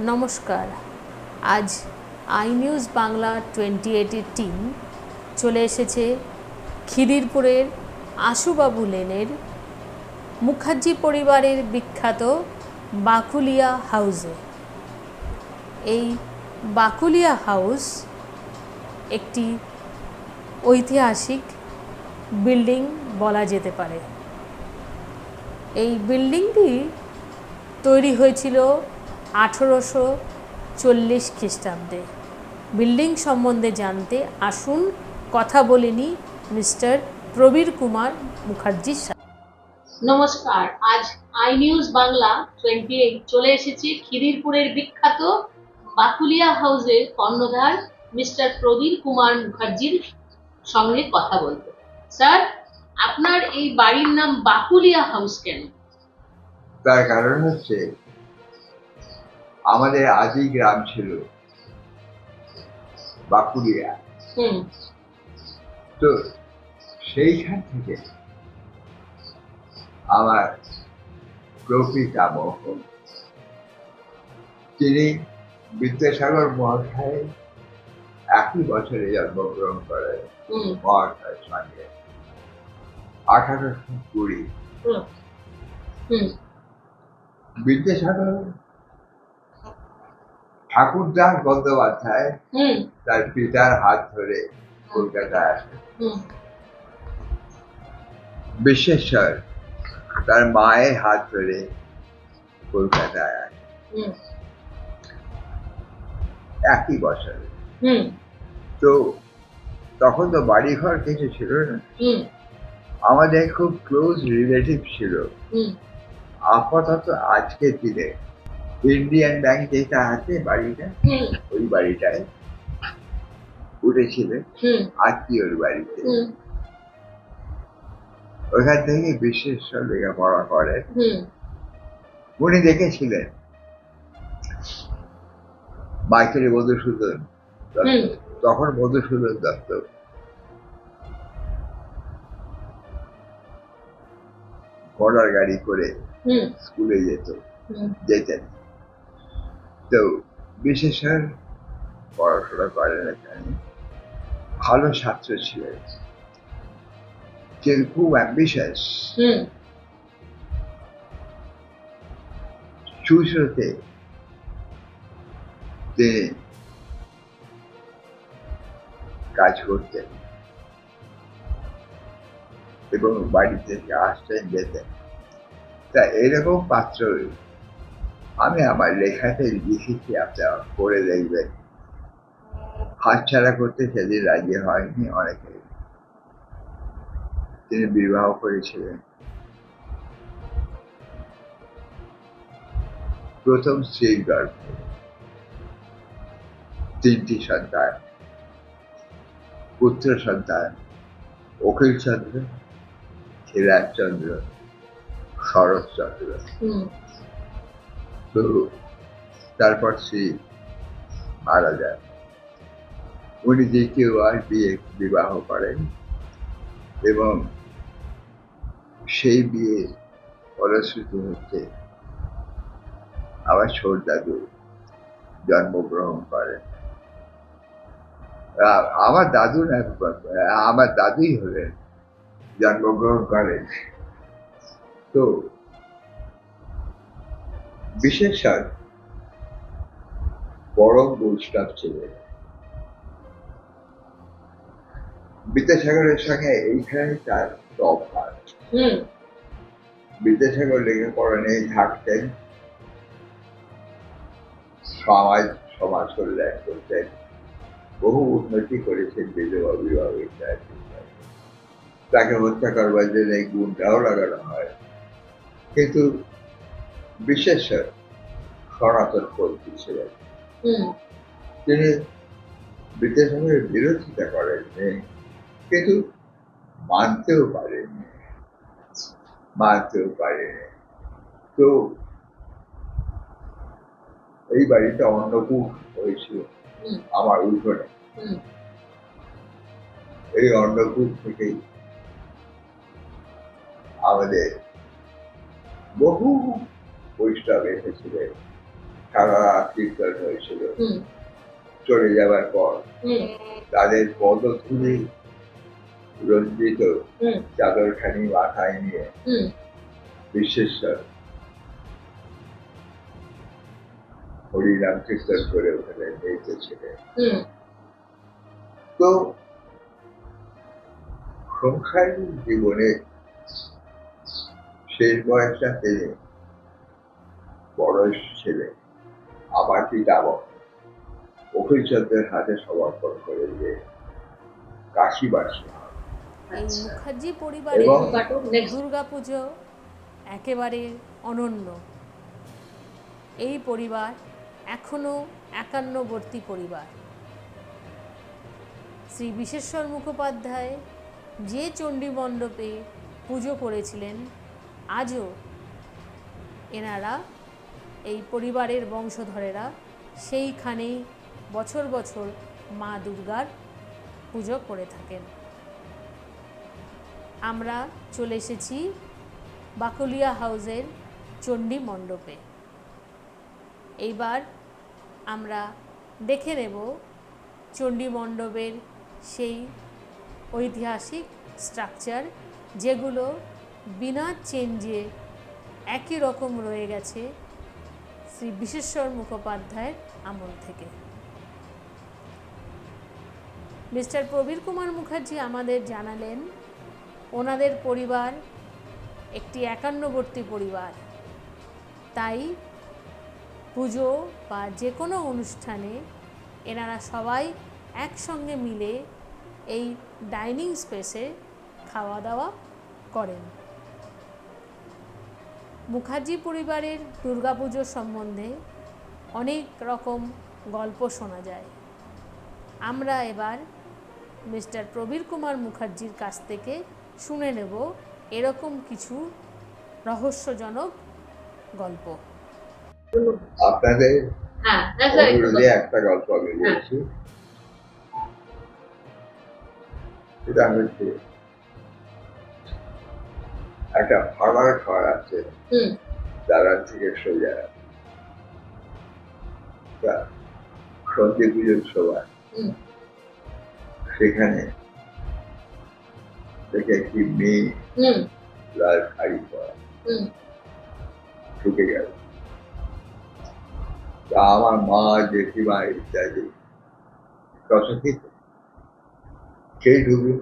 নমস্কার। আজ I news Bangla 28 team চলে এসেছে খিদিরপুরের আশুবাবু লেনের মুখার্জি পরিবারের বিখ্যাত বাকুলিয়া হাউসে। এই বাকুলিয়া হাউস একটি ঐতিহাসিক বিল্ডিং বলা যেতে পারে। এই বিল্ডিংটি তৈরি হয়েছিল 1840 খ্রিস্টাব্দে। বিল্ডিং সম্বন্ধে জানতে আসুন কথা বলিনি মিস্টার প্রবীর কুমার মুখার্জির সাথে। নমস্কার, আজ আই নিউজ বাংলা 28 চলে এসেছে খিদিরপুরের বিখ্যাত বাকুলিয়া হাউসের কর্ণধার মিস্টার প্রবীর কুমার মুখার্জির সঙ্গে কথা বলতে। স্যার, আপনার এই বাড়ির নাম বাকুলিয়া হাউস কেন? তার কারণ হচ্ছে আমাদের আদি গ্রাম ছিল বাকুলিয়া। তো সেইখান থেকে আমার প্রপিতামহ তিনি বিদ্যাসাগর মহাশয় একই বছরে জন্মগ্রহণ করেন। মহাশয়ের সঙ্গে 1820। বিদ্যাসাগর ঠাকুরদাস বন্দ্যোপাধ্যায় তার পিতার হাত ধরে কলকাতায় আসে। বিশ্বেশ্বর তার মায়ের হাত ধরে কলকাতায় আসে একই বছরে। তো তখন তো বাড়িঘর কিছু ছিল না। আমাদের খুব ক্লোজ রিলেটিভ ছিল। আপাতত আজকের দিনে ইন্ডিয়ান ব্যাংক যেটা আছে বাড়িটা, ওই বাড়িটায় উঠেছিলেন আত্মীয়র বাড়িতে। ওখান থেকে বিশ্বেশ্বর লেখাপড়া করেন। উনি দেখেছিলেন মাইকেল মধুসূদন দত্ত, তখন মধুসূদন দত্ত ঘোড়ার গাড়ি করে স্কুলে যেতেন। তো বিশ্বেশ্বর পড়াশোনা করেন এখানে, ভালো ছাত্র ছিলেন, কিন্তু খুব অ্যাম্বিশাস। সুশ্রুতে তিনি কাজ করতেন এবং বাড়ি থেকে আসতেন যেতেন। তা এরকম পাত্র আমি আমার লেখাতে লিখেছি, আপনারা পড়ে দেখবেন। হাতছাড়া করতে সেদিন রাজি হয়নি অনেকে। তিনি বিবাহ করেছিলেন। প্রথম স্ত্রীর গর্ভে 3টি সন্তান, পুত্র সন্তান অখিল চন্দ্র, খিলারচন্দ্র, শরৎচন্দ্র। তো তারপর স্ত্রী মারা যান। উনি দ্বিতীয়বার বিবাহ করেন এবং সেই বিয়ে ফলশ্রুতি হচ্ছে আমার ছোট দাদু জন্মগ্রহণ করেন। আমার দাদু না, আমার দাদুই হলেন জন্মগ্রহণ করেন। তো বিশ্বেশ্বর বড় বৈষ্ণব ছিলেন। বিদ্যাসাগরের সঙ্গে এইখানে তার তফাৎ। বিদ্যাসাগর লেখাপড়া নিয়ে থাকতেন, সমাজ কল্যাণ করতেন, বহু উন্নতি করেছেন বিধবা বিবাহ ইত্যাদি। তাকে হত্যা করবার জন্য গুণটাও লাগানো হয়। কিন্তু বিশ্বেশ্বর সনাতন পন্থী ছিলেন। তিনি বিদ্যাসাগরের বিরোধিতা করেননি, কিন্তু মানতেও পারেনি। তো এই বাড়িটা অন্নকূট হয়েছিল আমার উঠোনে। এই অন্নকূট থেকেই আমাদের বহু বৈষ্ণব এসেছিলেন সারা রাত কীর্তন হয়েছিল। হুম চলে যাবার পর হুম তাদের পদধূলি রঞ্জিত হুম চাদরখানি মাথায় নিয়ে হুম বিশ্বেশ্বর হরিনাম কীর্তন করে ওখানে নেচেছিলেন। হুম তো সংসারী জীবনে শেষ বয়সটা তিনি বড় ছেলে আমার পিতামহ অখিলচন্দ্রের হাতে সমর্পণ করে দিয়ে কাশীবাসী হন। এই মুখার্জি পরিবারের এবং দুর্গাপুজো একেবারে অনন্য। এই পরিবার এখনো একান্নবর্তী পরিবার। শ্রী বিশেশ্বর মুখোপাধ্যায় যে চণ্ডী মণ্ডপে পুজো করেছিলেন, আজও এনারা এই পরিবারের বংশধরেরা সেইখানেই বছর বছর মা দুর্গার পুজো করে থাকেন। আমরা চলে এসেছি বাকলিয়া হাউসের চণ্ডী মণ্ডপে। এইবার আমরা দেখে নেব চণ্ডী মণ্ডপের সেই ঐতিহাসিক স্ট্রাকচার, যেগুলো বিনা চেঞ্জে একই রকম রয়ে গেছে শ্রী বিশেশ্বর মুখোপাধ্যায়ের আমল থেকে। মিস্টার প্রবীর কুমার মুখার্জি আমাদের জানালেন ওনাদের পরিবার একটি একান্নবর্তী পরিবার, তাই পুজো বা যে কোনো অনুষ্ঠানে এনারা সবাই একসঙ্গে মিলে এই ডাইনিং স্পেসে খাওয়া দাওয়া করেন। মুখার্জি পরিবারের দুর্গাপুজো সম্বন্ধে অনেক রকম গল্প শোনা যায়। আমরা এবার মিস্টার প্রবীর কুমার মুখার্জির কাছ থেকে শুনে নেব এরকম কিছু রহস্যজনক গল্প। আপনাদের অনুরোধে একটা গল্প আমি বলছি। সেটা হচ্ছে একটা ফার্মার ঘর আছে দালান থেকে সোজা সন্ধে পুজোর সময় সেখানে দেখে একটি মেয়ে লাল শাড়ি পরা ঢুকে গেল। তা আমার মা জেঠিমা ইত্যাদি কথা খেত, সেই ঢুকলো,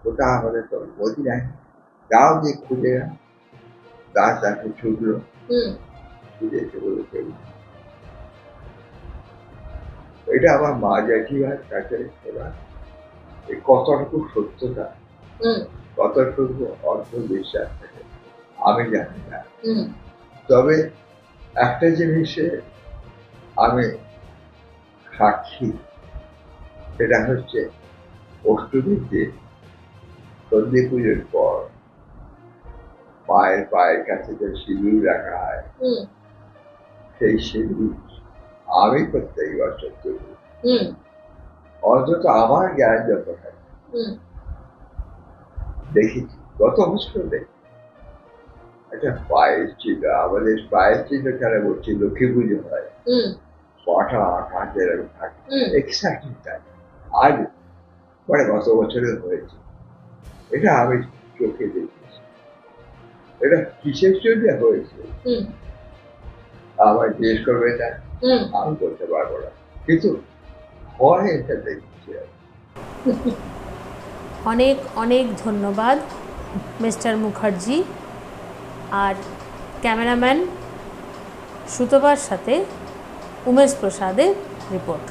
ওটা আমাদের তো বলছি নাই, যাও যে খুঁজে গেল, তাকে ছুটলো, ছুটে এসে বলে চলি। এটা আমার মা জেঠিমার কাছে শোনা। এই কতটুকু সত্যতা, কতটুকু অর্থ বিশ্বাস থাকে আমি জানি না। তবে একটা জিনিসে আমি সাক্ষী, সেটা হচ্ছে অষ্টমীর দিন সন্ধে পুজোর পর পায়ের কাছে যে সিঁদুর রাখা হয়, সেই সিঁদুর আমি প্রত্যেক বছর করি, অন্তত আমার জ্ঞান যত থাকে দেখেছি, গত বছর দেখি একটা পায়ের চিহ্ন, আমাদের পায়ের চিহ্ন কেন বলছি, লক্ষ্মী পুজো হয়, পাটা আঠা যেরকম থাকে এক্সাক্টলি তাই, আজ মানে গত বছরে হয়েছে। এটা আমি চোখে দেখেছি। এটা কিসের জন্য হয়েছে আমার জিজ্ঞেস করবে না, আমি বলতে পারবো না, কিন্তু হয় এটা দেখছি। অনেক অনেক ধন্যবাদ মিস্টার মুখার্জি। আর ক্যামেরাম্যান সুতপার সাথে উমেশ প্রসাদের রিপোর্ট।